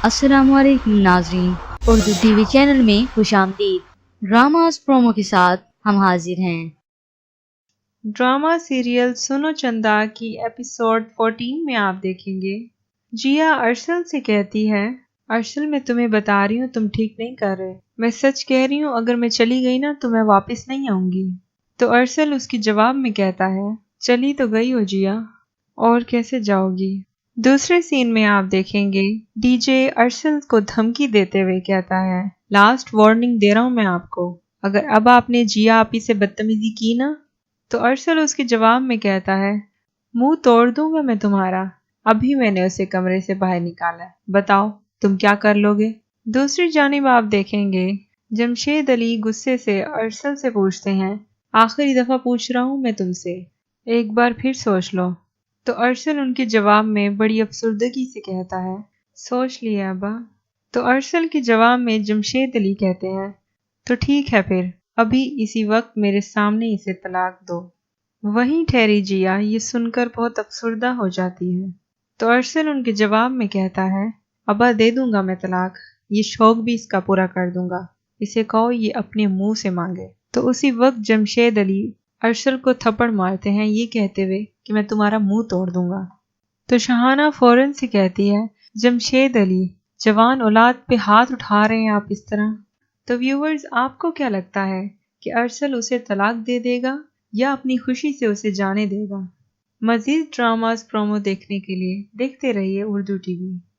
السلام علیکم ناظرین، اردو ٹی وی چینل میں خوش آمدید۔ ڈراماز پرومو کے ساتھ ہم حاضر ہیں۔ ڈرامہ سیریل سنو چندا کی ایپیسوڈ 14 میں آپ دیکھیں گے جیا ارشل سے کہتی ہے، ارشل میں تمہیں بتا رہی ہوں تم ٹھیک نہیں کر رہے، میں سچ کہہ رہی ہوں اگر میں چلی گئی نا تو میں واپس نہیں آؤں گی۔ تو ارشل اس کی جواب میں کہتا ہے، چلی تو گئی ہو جیا، اور کیسے جاؤ گی۔ دوسرے سین میں آپ دیکھیں گے ڈی جے ارشل کو دھمکی دیتے ہوئے کہتا ہے، لاسٹ وارننگ دے رہا ہوں میں آپ کو، اگر اب آپ نے جیا آپی سے بدتمیزی کی نا تو ارشل اس کے جواب میں کہتا ہے، منہ توڑ دوں گا میں تمہارا، ابھی میں نے اسے کمرے سے باہر نکالا ہے، بتاؤ تم کیا کر لو گے۔ دوسری جانب آپ دیکھیں گے جمشید علی غصے سے ارشل سے پوچھتے ہیں، آخری دفعہ پوچھ رہا ہوں میں تم سے، ایک بار پھر سوچ لو۔ تو ارشل ان کے جواب میں بڑی افسردگی سے کہتا ہے، سوچ لیا ابا۔ تو ارشل کے جواب میں جمشید علی کہتے ہیں، تو ٹھیک ہے پھر ابھی اسی وقت میرے سامنے اسے طلاق دو۔ وہیں ٹھہری جیا یہ سن کر بہت افسردہ ہو جاتی ہے۔ تو ارشل ان کے جواب میں کہتا ہے، ابا دے دوں گا میں طلاق، یہ شوق بھی اس کا پورا کر دوں گا، اسے کہو یہ اپنے منہ سے مانگے۔ تو اسی وقت جمشید علی ارشل کو تھپڑ مارتے ہیں یہ کہتے ہوئے کہ میں تمہارا منہ توڑ دوں گا۔ تو شہانہ فوراً سے کہتی ہے، جمشید علی جوان اولاد پہ ہاتھ اٹھا رہے ہیں آپ اس طرح۔ تو ویورز آپ کو کیا لگتا ہے کہ ارشل اسے طلاق دے دے گا یا اپنی خوشی سے اسے جانے دے گا؟ مزید ڈراماز پرومو دیکھنے کے لیے دیکھتے رہیے اردو ٹی وی۔